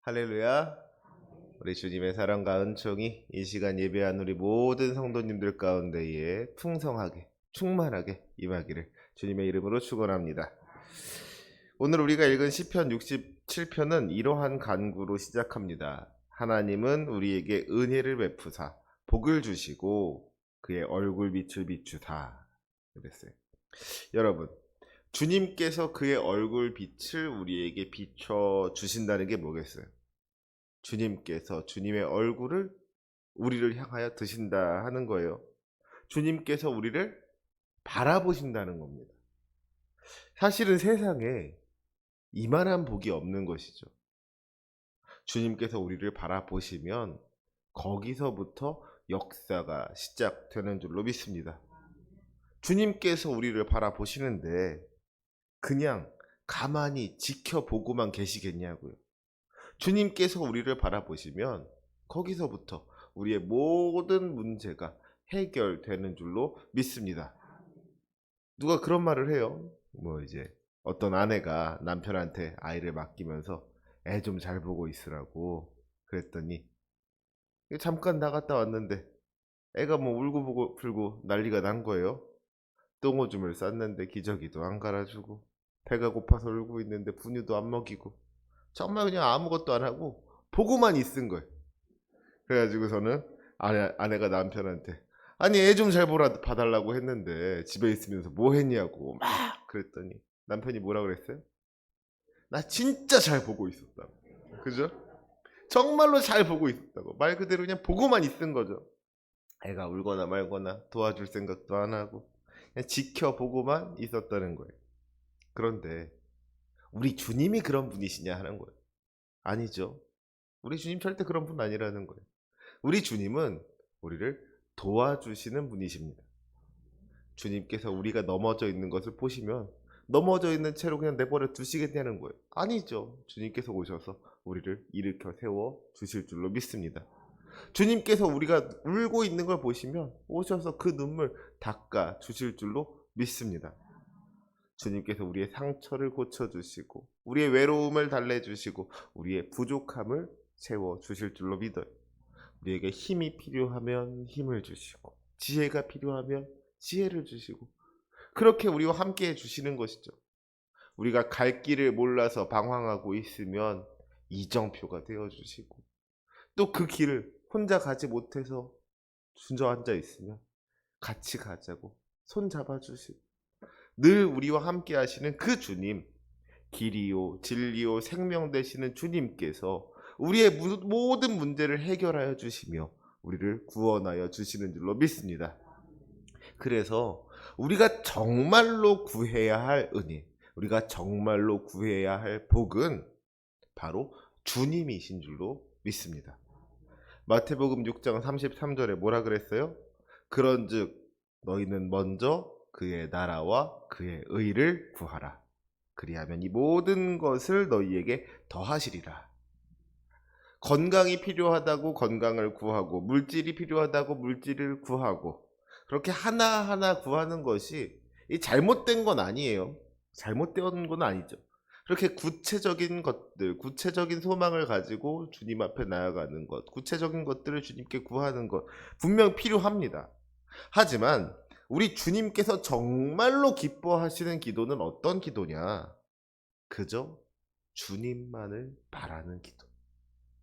할렐루야. 우리 주님의 사랑과 은총이 이 시간 예배한 우리 모든 성도님들 가운데에 풍성하게 충만하게 임하기를 주님의 이름으로 축원합니다. 오늘 우리가 읽은 시편 67편은 이러한 간구로 시작합니다. 하나님은 우리에게 은혜를 베푸사 복을 주시고 그의 얼굴빛을 비추사. 그랬어요. 여러분, 주님께서 그의 얼굴빛을 우리에게 비춰 주신다는 게 뭐겠어요? 주님께서 주님의 얼굴을 우리를 향하여 드신다 하는 거예요. 주님께서 우리를 바라보신다는 겁니다. 사실은 세상에 이만한 복이 없는 것이죠. 주님께서 우리를 바라보시면 거기서부터 역사가 시작되는 줄로 믿습니다. 주님께서 우리를 바라보시는데 그냥 가만히 지켜보고만 계시겠냐고요. 주님께서 우리를 바라보시면 거기서부터 우리의 모든 문제가 해결되는 줄로 믿습니다. 누가 그런 말을 해요. 이제 어떤 아내가 남편한테 아이를 맡기면서 애 좀 잘 보고 있으라고 그랬더니 잠깐 나갔다 왔는데 애가 울고 보고 풀고 난리가 난 거예요. 똥오줌을 쌌는데 기저귀도 안 갈아주고 배가 고파서 울고 있는데 분유도 안 먹이고 정말 그냥 아무것도 안 하고 보고만 있은 거예요. 그래가지고서는 아내가 남편한테 아니 애 좀 잘 봐달라고 했는데 집에 있으면서 뭐 했냐고 막 그랬더니 남편이 뭐라 그랬어요? 나 진짜 잘 보고 있었다고. 그죠? 정말로 잘 보고 있었다고. 말 그대로 그냥 보고만 있은 거죠. 애가 울거나 말거나 도와줄 생각도 안 하고 그냥 지켜보고만 있었다는 거예요. 그런데 우리 주님이 그런 분이시냐 하는 거예요. 아니죠. 우리 주님 절대 그런 분 아니라는 거예요. 우리 주님은 우리를 도와주시는 분이십니다. 주님께서 우리가 넘어져 있는 것을 보시면 넘어져 있는 채로 그냥 내버려 두시겠냐는 거예요. 아니죠. 주님께서 오셔서 우리를 일으켜 세워 주실 줄로 믿습니다. 주님께서 우리가 울고 있는 걸 보시면 오셔서 그 눈물 닦아 주실 줄로 믿습니다. 주님께서 우리의 상처를 고쳐주시고 우리의 외로움을 달래주시고 우리의 부족함을 채워주실 줄로 믿어요. 우리에게 힘이 필요하면 힘을 주시고 지혜가 필요하면 지혜를 주시고 그렇게 우리와 함께 해주시는 것이죠. 우리가 갈 길을 몰라서 방황하고 있으면 이정표가 되어주시고 또 그 길을 혼자 가지 못해서 주저앉아 있으면 같이 가자고 손 잡아주시고 늘 우리와 함께 하시는 그 주님, 길이요 진리요 생명 되시는 주님께서 우리의 모든 문제를 해결하여 주시며 우리를 구원하여 주시는 줄로 믿습니다. 그래서 우리가 정말로 구해야 할 은혜, 우리가 정말로 구해야 할 복은 바로 주님이신 줄로 믿습니다. 마태복음 6장 33절에 뭐라 그랬어요? 그런즉 너희는 먼저 그의 나라와 그의 의를 구하라. 그리하면 이 모든 것을 너희에게 더하시리라. 건강이 필요하다고 건강을 구하고 물질이 필요하다고 물질을 구하고 그렇게 하나하나 구하는 것이 잘못된 건 아니에요. 잘못된 건 아니죠. 그렇게 구체적인 것들, 구체적인 소망을 가지고 주님 앞에 나아가는 것, 구체적인 것들을 주님께 구하는 것 분명 필요합니다. 하지만 우리 주님께서 정말로 기뻐하시는 기도는 어떤 기도냐? 그저 주님만을 바라는 기도.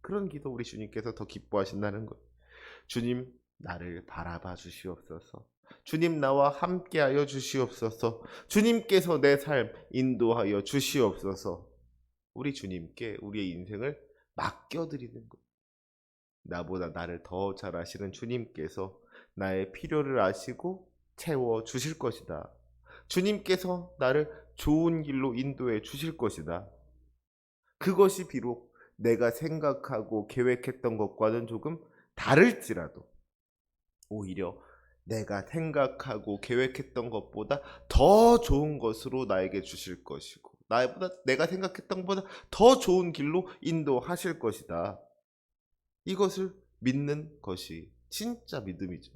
그런 기도 우리 주님께서 더 기뻐하신다는 거예요. 주님 나를 바라봐 주시옵소서. 주님 나와 함께하여 주시옵소서. 주님께서 내 삶 인도하여 주시옵소서. 우리 주님께 우리의 인생을 맡겨드리는 거예요. 나보다 나를 더 잘 아시는 주님께서 나의 필요를 아시고 채워 주실 것이다. 주님께서 나를 좋은 길로 인도해 주실 것이다. 그것이 비록 내가 생각하고 계획했던 것과는 조금 다를지라도 오히려 내가 생각하고 계획했던 것보다 더 좋은 것으로 나에게 주실 것이고 내가 생각했던 것보다 더 좋은 길로 인도하실 것이다. 이것을 믿는 것이 진짜 믿음이죠.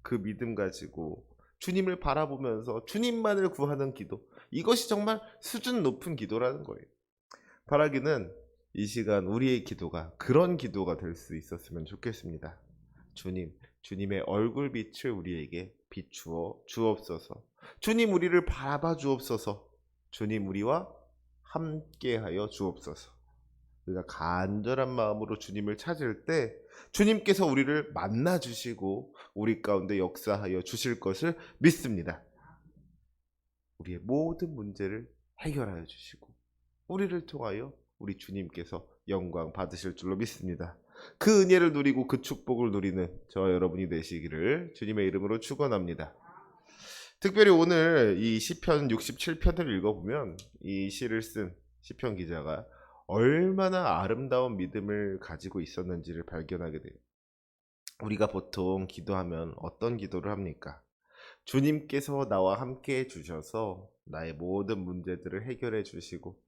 그 믿음 가지고 주님을 바라보면서 주님만을 구하는 기도, 이것이 정말 수준 높은 기도라는 거예요. 바라기는 이 시간 우리의 기도가 그런 기도가 될 수 있었으면 좋겠습니다. 주님, 주님의 얼굴빛을 우리에게 비추어 주옵소서. 주님 우리를 바라봐 주옵소서. 주님 우리와 함께하여 주옵소서. 우리가 간절한 마음으로 주님을 찾을 때 주님께서 우리를 만나 주시고 우리 가운데 역사하여 주실 것을 믿습니다. 우리의 모든 문제를 해결하여 주시고 우리를 통하여 우리 주님께서 영광 받으실 줄로 믿습니다. 그 은혜를 누리고 그 축복을 누리는 저와 여러분이 되시기를 주님의 이름으로 축원합니다. 특별히 오늘 이 시편 67편을 읽어보면 이 시를 쓴 시편 기자가 얼마나 아름다운 믿음을 가지고 있었는지를 발견하게 돼요. 우리가 보통 기도하면 어떤 기도를 합니까? 주님께서 나와 함께 해주셔서 나의 모든 문제들을 해결해 주시고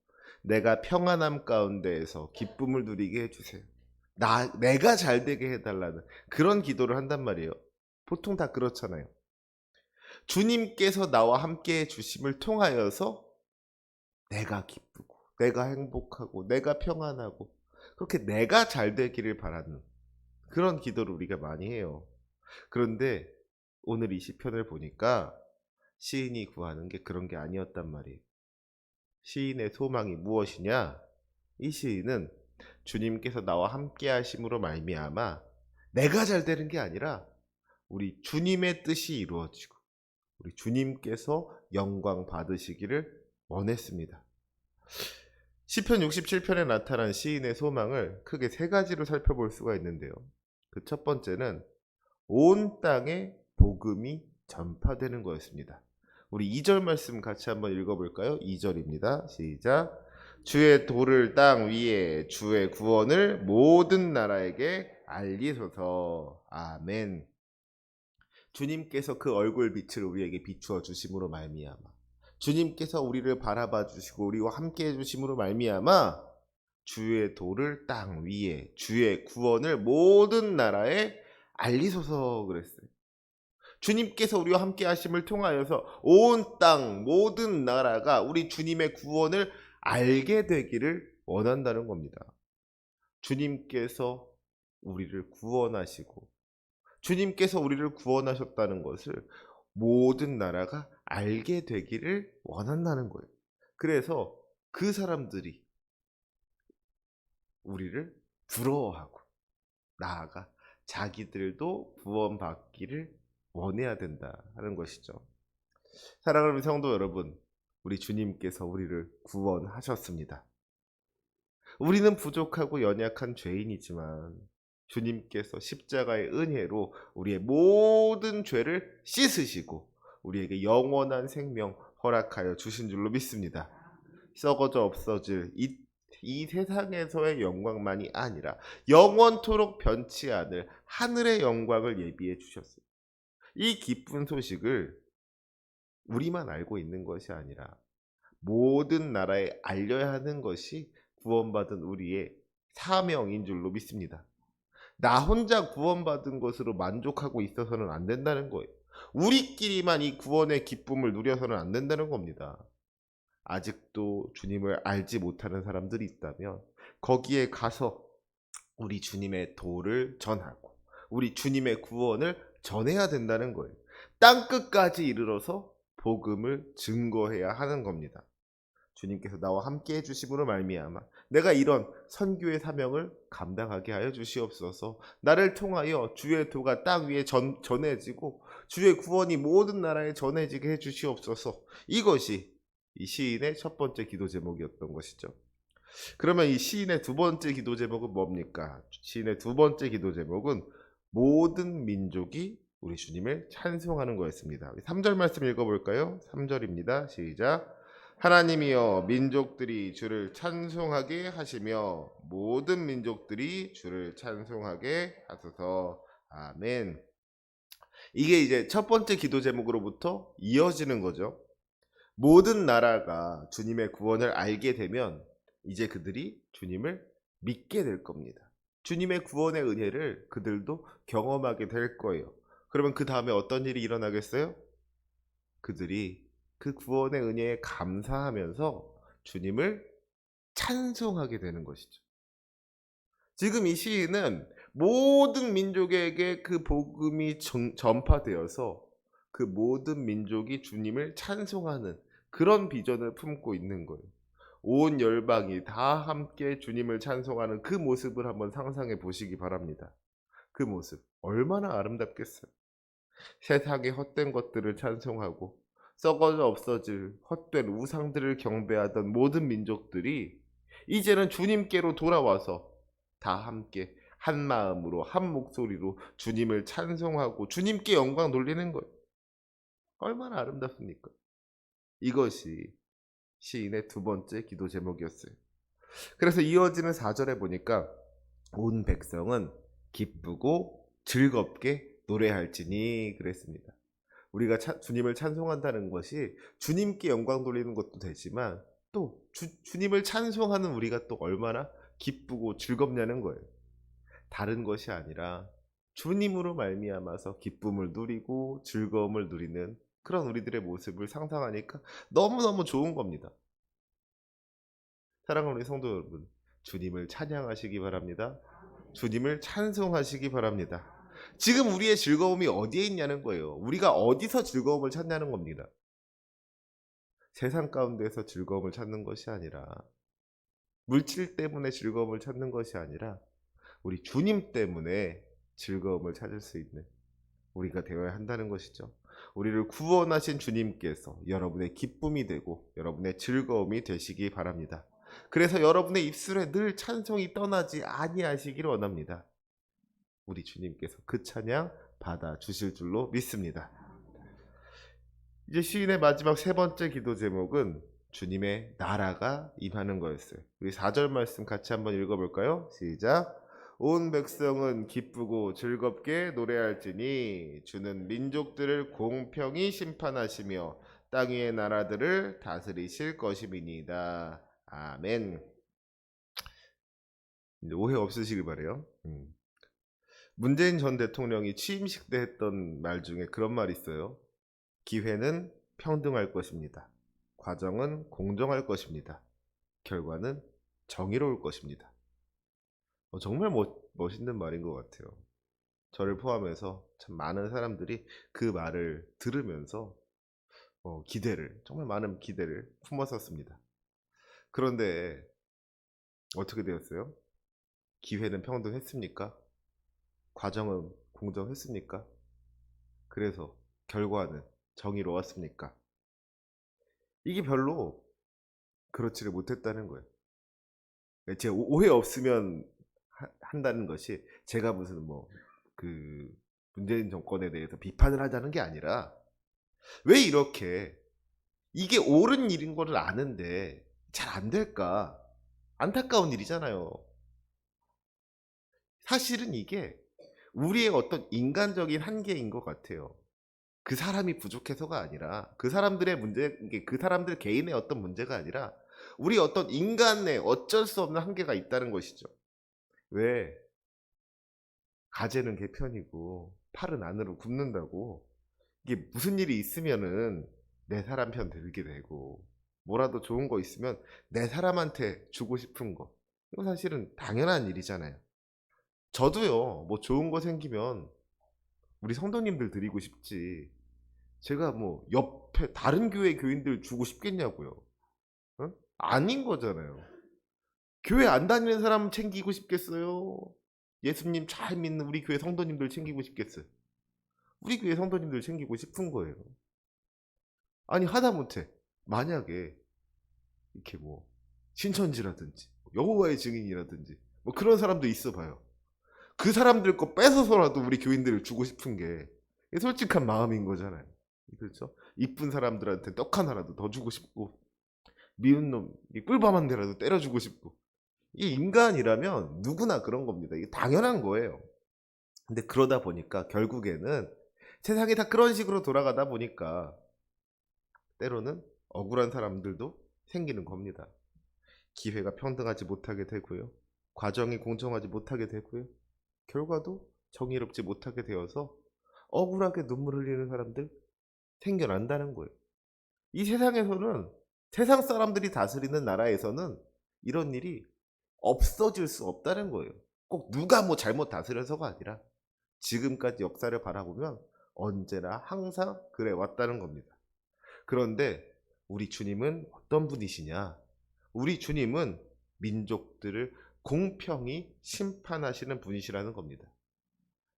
내가 평안함 가운데에서 기쁨을 누리게 해주세요. 내가 잘 되게 해달라는 그런 기도를 한단 말이에요. 보통 다 그렇잖아요. 주님께서 나와 함께 해주심을 통하여서 내가 기쁘고 내가 행복하고 내가 평안하고 그렇게 내가 잘 되기를 바라는 그런 기도를 우리가 많이 해요. 그런데 오늘 이 시편을 보니까 시인이 구하는 게 그런 게 아니었단 말이에요. 시인의 소망이 무엇이냐? 이 시인은 주님께서 나와 함께 하심으로 말미암아 내가 잘 되는 게 아니라 우리 주님의 뜻이 이루어지고 우리 주님께서 영광 받으시기를 원했습니다. 시편 67편에 나타난 시인의 소망을 크게 세 가지로 살펴볼 수가 있는데요. 그 첫 번째는 온 땅에 복음이 전파되는 거였습니다. 우리 2절 말씀 같이 한번 읽어볼까요? 2절입니다. 시작. 주의 도를 땅 위에 주의 구원을 모든 나라에게 알리소서. 아멘. 주님께서 그 얼굴 빛을 우리에게 비추어 주심으로 말미암아 주님께서 우리를 바라봐 주시고 우리와 함께 해 주심으로 말미암아 주의 도를 땅 위에 주의 구원을 모든 나라에 알리소서 그랬어요. 주님께서 우리와 함께 하심을 통하여서 온 땅 모든 나라가 우리 주님의 구원을 알게 되기를 원한다는 겁니다. 주님께서 우리를 구원하시고 주님께서 우리를 구원하셨다는 것을 모든 나라가 알게 되기를 원한다는 거예요. 그래서 그 사람들이 우리를 부러워하고 나아가 자기들도 구원받기를 원해야 된다 하는 것이죠. 사랑하는 성도 여러분, 우리 주님께서 우리를 구원하셨습니다. 우리는 부족하고 연약한 죄인이지만 주님께서 십자가의 은혜로 우리의 모든 죄를 씻으시고 우리에게 영원한 생명 허락하여 주신 줄로 믿습니다. 썩어져 없어질 이 세상에서의 영광만이 아니라 영원토록 변치 않을 하늘의 영광을 예비해 주셨어요. 이 기쁜 소식을 우리만 알고 있는 것이 아니라 모든 나라에 알려야 하는 것이 구원받은 우리의 사명인 줄로 믿습니다. 나 혼자 구원받은 것으로 만족하고 있어서는 안 된다는 거예요. 우리끼리만 이 구원의 기쁨을 누려서는 안 된다는 겁니다. 아직도 주님을 알지 못하는 사람들이 있다면 거기에 가서 우리 주님의 도를 전하고 우리 주님의 구원을 전해야 된다는 거예요. 땅끝까지 이르러서 복음을 증거해야 하는 겁니다. 주님께서 나와 함께 해주심으로 말미암아 내가 이런 선교의 사명을 감당하게 하여 주시옵소서. 나를 통하여 주의 도가 땅 위에 전해지고 주의 구원이 모든 나라에 전해지게 해주시옵소서. 이것이 이 시인의 첫 번째 기도 제목이었던 것이죠. 그러면 이 시인의 두 번째 기도 제목은 뭡니까? 시인의 두 번째 기도 제목은 모든 민족이 우리 주님을 찬송하는 거였습니다. 3절 말씀 읽어볼까요? 3절입니다. 시작. 하나님이여 민족들이 주를 찬송하게 하시며 모든 민족들이 주를 찬송하게 하소서. 아멘. 이게 이제 첫 번째 기도 제목으로부터 이어지는 거죠. 모든 나라가 주님의 구원을 알게 되면 이제 그들이 주님을 믿게 될 겁니다. 주님의 구원의 은혜를 그들도 경험하게 될 거예요. 그러면 그 다음에 어떤 일이 일어나겠어요? 그들이 그 구원의 은혜에 감사하면서 주님을 찬송하게 되는 것이죠. 지금 이 시인은 모든 민족에게 그 복음이 전파되어서 그 모든 민족이 주님을 찬송하는 그런 비전을 품고 있는 거예요. 온 열방이 다 함께 주님을 찬송하는 그 모습을 한번 상상해 보시기 바랍니다. 그 모습 얼마나 아름답겠어요. 세상의 헛된 것들을 찬송하고 썩어져 없어질 헛된 우상들을 경배하던 모든 민족들이 이제는 주님께로 돌아와서 다 함께 한 마음으로 한 목소리로 주님을 찬송하고 주님께 영광 돌리는 거예요. 얼마나 아름답습니까? 이것이 시인의 두 번째 기도 제목이었어요. 그래서 이어지는 4절에 보니까 온 백성은 기쁘고 즐겁게 노래할지니 그랬습니다. 우리가 주님을 찬송한다는 것이 주님께 영광 돌리는 것도 되지만 또 주님을 찬송하는 우리가 또 얼마나 기쁘고 즐겁냐는 거예요. 다른 것이 아니라 주님으로 말미암아서 기쁨을 누리고 즐거움을 누리는 그런 우리들의 모습을 상상하니까 너무너무 좋은 겁니다. 사랑하는 우리 성도 여러분, 주님을 찬양하시기 바랍니다. 주님을 찬송하시기 바랍니다. 지금 우리의 즐거움이 어디에 있냐는 거예요. 우리가 어디서 즐거움을 찾냐는 겁니다. 세상 가운데서 즐거움을 찾는 것이 아니라 물질 때문에 즐거움을 찾는 것이 아니라 우리 주님 때문에 즐거움을 찾을 수 있는 우리가 되어야 한다는 것이죠. 우리를 구원하신 주님께서 여러분의 기쁨이 되고 여러분의 즐거움이 되시기 바랍니다. 그래서 여러분의 입술에 늘 찬송이 떠나지 아니하시기를 원합니다. 우리 주님께서 그 찬양 받아 주실 줄로 믿습니다. 이제 시인의 마지막 세 번째 기도 제목은 주님의 나라가 임하는 거였어요. 우리 4절 말씀 같이 한번 읽어볼까요? 시작. 온 백성은 기쁘고 즐겁게 노래할지니 주는 민족들을 공평히 심판하시며 땅 위의 나라들을 다스리실 것임이니이다. 아멘. 이제 오해 없으시길 바래요. 문재인 전 대통령이 취임식 때 했던 말 중에 그런 말이 있어요. 기회는 평등할 것입니다. 과정은 공정할 것입니다. 결과는 정의로울 것입니다. 정말 멋있는 말인 것 같아요. 저를 포함해서 참 많은 사람들이 그 말을 들으면서 정말 많은 기대를 품었었습니다. 그런데 어떻게 되었어요? 기회는 평등했습니까? 과정은 공정했습니까? 그래서 결과는 정의로웠습니까? 이게 별로 그렇지를 못했다는 거예요. 제 오해 없으면 한다는 것이 제가 무슨 문재인 정권에 대해서 비판을 하자는 게 아니라 왜 이렇게 이게 옳은 일인 거를 아는데 잘 안 될까? 안타까운 일이잖아요. 사실은 이게 우리의 어떤 인간적인 한계인 것 같아요. 그 사람이 부족해서가 아니라 그 사람들의 문제, 그 사람들 개인의 어떤 문제가 아니라 우리 어떤 인간의 어쩔 수 없는 한계가 있다는 것이죠. 왜? 가재는 개편이고 팔은 안으로 굽는다고 이게 무슨 일이 있으면은 내 사람 편 들게 되고 뭐라도 좋은 거 있으면 내 사람한테 주고 싶은 거 이거 사실은 당연한 일이잖아요. 저도요 뭐 좋은 거 생기면 우리 성도님들 드리고 싶지 제가 뭐 옆에 다른 교회 교인들 주고 싶겠냐고요. 어? 아닌 거잖아요. 교회 안 다니는 사람 챙기고 싶겠어요? 예수님 잘 믿는 우리 교회 성도님들 챙기고 싶겠어요? 우리 교회 성도님들 챙기고 싶은 거예요. 아니 하다못해 만약에 이렇게 뭐 신천지라든지 여호와의 증인이라든지 뭐 그런 사람도 있어 봐요. 그 사람들 거 뺏어서라도 우리 교인들을 주고 싶은 게 솔직한 마음인 거잖아요. 그렇죠? 이쁜 사람들한테 떡 하나라도 더 주고 싶고 미운 놈 꿀밤 한 대라도 때려주고 싶고 이 인간이라면 누구나 그런 겁니다. 이게 당연한 거예요. 근데 그러다 보니까 결국에는 세상이 다 그런 식으로 돌아가다 보니까 때로는 억울한 사람들도 생기는 겁니다. 기회가 평등하지 못하게 되고요. 과정이 공정하지 못하게 되고요. 결과도 정의롭지 못하게 되어서 억울하게 눈물 흘리는 사람들 생겨난다는 거예요. 이 세상에서는 세상 사람들이 다스리는 나라에서는 이런 일이 없어질 수 없다는 거예요. 꼭 누가 뭐 잘못 다스려서가 아니라 지금까지 역사를 바라보면 언제나 항상 그래 왔다는 겁니다. 그런데 우리 주님은 어떤 분이시냐? 우리 주님은 민족들을 공평히 심판하시는 분이시라는 겁니다.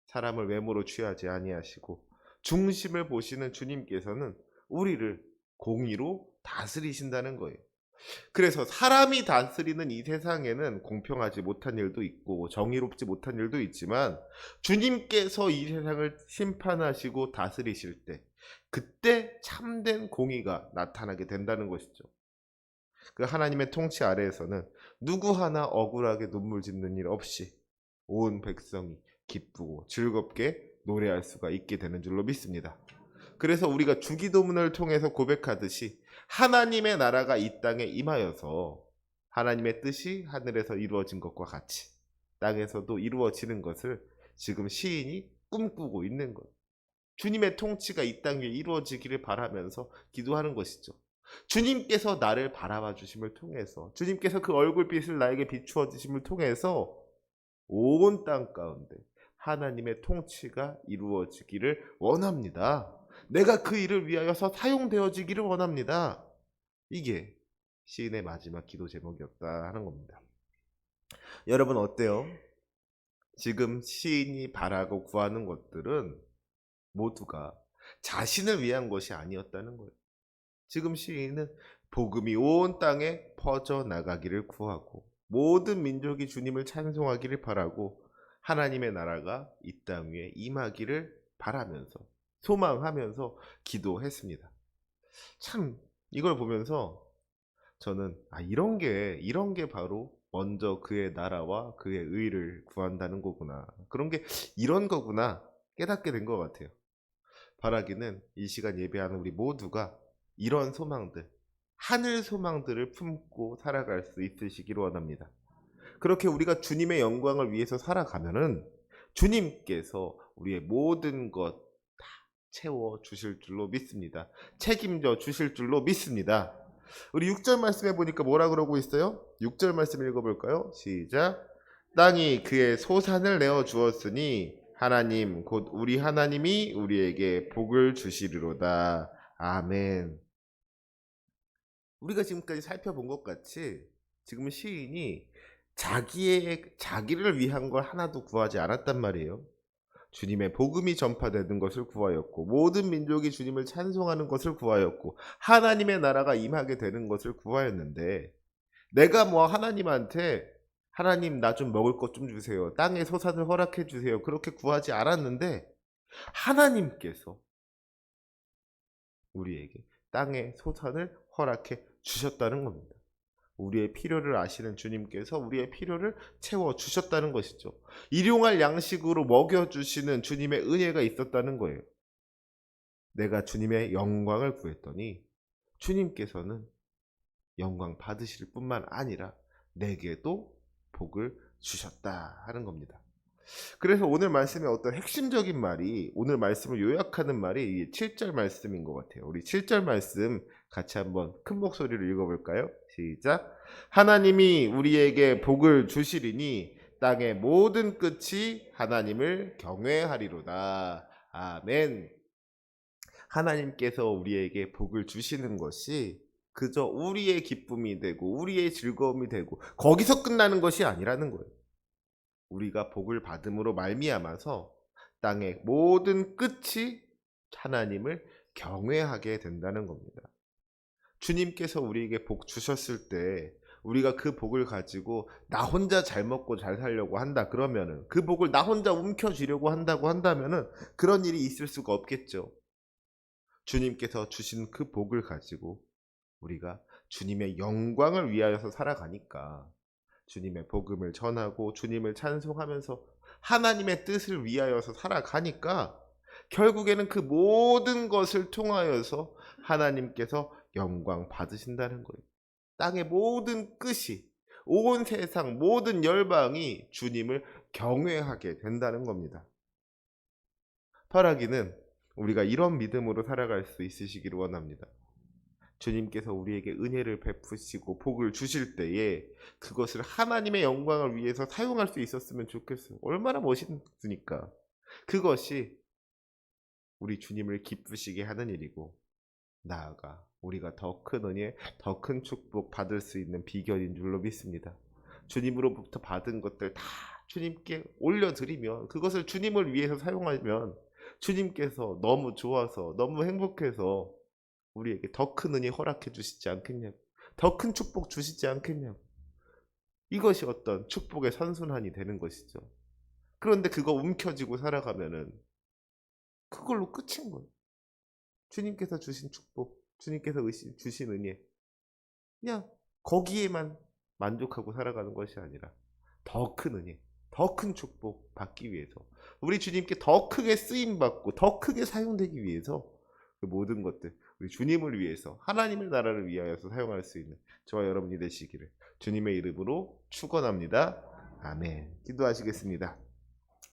사람을 외모로 취하지 아니하시고 중심을 보시는 주님께서는 우리를 공의로 다스리신다는 거예요. 그래서 사람이 다스리는 이 세상에는 공평하지 못한 일도 있고 정의롭지 못한 일도 있지만 주님께서 이 세상을 심판하시고 다스리실 때 그때 참된 공의가 나타나게 된다는 것이죠. 그 하나님의 통치 아래에서는 누구 하나 억울하게 눈물 짓는 일 없이 온 백성이 기쁘고 즐겁게 노래할 수가 있게 되는 줄로 믿습니다. 그래서 우리가 주기도문을 통해서 고백하듯이 하나님의 나라가 이 땅에 임하여서 하나님의 뜻이 하늘에서 이루어진 것과 같이 땅에서도 이루어지는 것을 지금 시인이 꿈꾸고 있는 것. 주님의 통치가 이 땅 위에 이루어지기를 바라면서 기도하는 것이죠. 주님께서 나를 바라봐 주심을 통해서 주님께서 그 얼굴빛을 나에게 비추어 주심을 통해서 온 땅 가운데 하나님의 통치가 이루어지기를 원합니다. 내가 그 일을 위하여서 사용되어지기를 원합니다. 이게 시인의 마지막 기도 제목이었다 하는 겁니다. 여러분 어때요? 지금 시인이 바라고 구하는 것들은 모두가 자신을 위한 것이 아니었다는 거예요. 지금 시인은 복음이 온 땅에 퍼져나가기를 구하고 모든 민족이 주님을 찬송하기를 바라고 하나님의 나라가 이 땅 위에 임하기를 바라면서 소망하면서 기도했습니다. 참 이걸 보면서 저는 이런 게 바로 먼저 그의 나라와 그의 의를 구한다는 거구나. 그런 게 이런 거구나 깨닫게 된 것 같아요. 바라기는 이 시간 예배하는 우리 모두가 이런 소망들, 하늘 소망들을 품고 살아갈 수 있으시기를 원합니다. 그렇게 우리가 주님의 영광을 위해서 살아가면은 주님께서 우리의 모든 것 다 채워 주실 줄로 믿습니다. 책임져 주실 줄로 믿습니다. 우리 6절 말씀해 보니까 뭐라 그러고 있어요? 6절 말씀 읽어볼까요? 시작. 땅이 그의 소산을 내어 주었으니 하나님 곧 우리 하나님이 우리에게 복을 주시리로다. 아멘. 우리가 지금까지 살펴본 것 같이 지금 시인이 자기를 위한 걸 하나도 구하지 않았단 말이에요. 주님의 복음이 전파되는 것을 구하였고 모든 민족이 주님을 찬송하는 것을 구하였고 하나님의 나라가 임하게 되는 것을 구하였는데 내가 뭐 하나님한테 하나님 나 좀 먹을 것 좀 주세요. 땅의 소산을 허락해 주세요. 그렇게 구하지 않았는데 하나님께서 우리에게 땅의 소산을 허락해 주셨다는 겁니다. 우리의 필요를 아시는 주님께서 우리의 필요를 채워 주셨다는 것이죠. 일용할 양식으로 먹여 주시는 주님의 은혜가 있었다는 거예요. 내가 주님의 영광을 구했더니 주님께서는 영광 받으실 뿐만 아니라 내게도 복을 주셨다 하는 겁니다. 그래서 오늘 말씀의 어떤 핵심적인 말이 오늘 말씀을 요약하는 말이 7절 말씀인 것 같아요. 우리 7절 말씀 같이 한번 큰 목소리로 읽어볼까요? 시작. 하나님이 우리에게 복을 주시리니 땅의 모든 끝이 하나님을 경외하리로다. 아멘. 하나님께서 우리에게 복을 주시는 것이 그저 우리의 기쁨이 되고 우리의 즐거움이 되고 거기서 끝나는 것이 아니라는 거예요. 우리가 복을 받음으로 말미암아서 땅의 모든 끝이 하나님을 경외하게 된다는 겁니다. 주님께서 우리에게 복 주셨을 때 우리가 그 복을 가지고 나 혼자 잘 먹고 잘 살려고 한다 그러면은 그 복을 나 혼자 움켜쥐려고 한다고 한다면은 그런 일이 있을 수가 없겠죠. 주님께서 주신 그 복을 가지고 우리가 주님의 영광을 위하여서 살아가니까 주님의 복음을 전하고 주님을 찬송하면서 하나님의 뜻을 위하여서 살아가니까 결국에는 그 모든 것을 통하여서 하나님께서 영광 받으신다는 거예요. 땅의 모든 끝이 온 세상 모든 열방이 주님을 경외하게 된다는 겁니다. 바라기는 우리가 이런 믿음으로 살아갈 수 있으시기를 원합니다. 주님께서 우리에게 은혜를 베푸시고 복을 주실 때에 그것을 하나님의 영광을 위해서 사용할 수 있었으면 좋겠어요. 얼마나 멋있으니까. 그것이 우리 주님을 기쁘시게 하는 일이고, 나아가 우리가 더 큰 은혜, 더 큰 축복 받을 수 있는 비결인 줄로 믿습니다. 주님으로부터 받은 것들 다 주님께 올려드리면, 그것을 주님을 위해서 사용하면 주님께서 너무 좋아서, 너무 행복해서 우리에게 더 큰 은혜 허락해 주시지 않겠냐고, 더 큰 축복 주시지 않겠냐고. 이것이 어떤 축복의 선순환이 되는 것이죠. 그런데 그거 움켜쥐고 살아가면은 그걸로 끝인 거예요. 주님께서 주신 축복, 주님께서 주신 은혜, 그냥 거기에만 만족하고 살아가는 것이 아니라 더 큰 은혜, 더 큰 축복 받기 위해서, 우리 주님께 더 크게 쓰임받고 더 크게 사용되기 위해서 그 모든 것들 우리 주님을 위해서, 하나님의 나라를 위하여서 사용할 수 있는 저와 여러분이 되시기를 주님의 이름으로 축원합니다. 아멘. 기도하시겠습니다.